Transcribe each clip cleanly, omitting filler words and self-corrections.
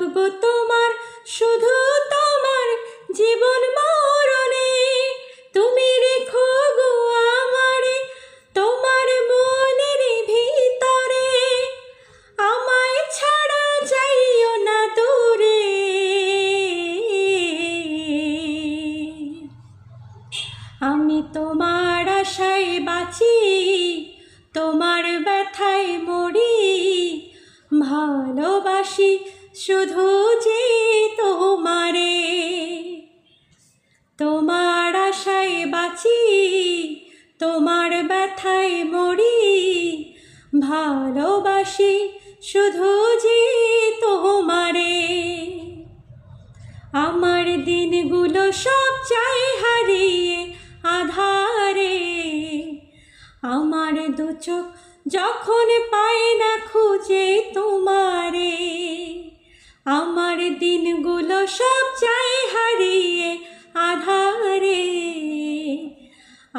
থাকবো তোমার, শুধু তোমার জীবন মরণে। তুমি রেখো গো আমারে তোমার মনের ভিতরে, আমায় ছাড়া যাইও না দূরে। আমি তোমার আশায় বাঁচি, তোমার ব্যথায় মরি, ভালোবাসি শুধু যে তোমারে। তোমার আশায় বাঁচি, তোমার ব্যথায় মরি, ভালোবাসি শুধু যে তোমারে। আমার দিনগুলো সব চাই হারিয়ে আধারে, আমার দু চোখ যখন পায় না খুঁজে তোমারে। আমার দিনগুলো সব চাই হারিয়ে আধারে,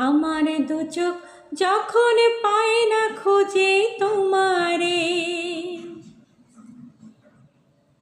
আমার দু চোখ যখন পায় না খুঁজে তোমারে।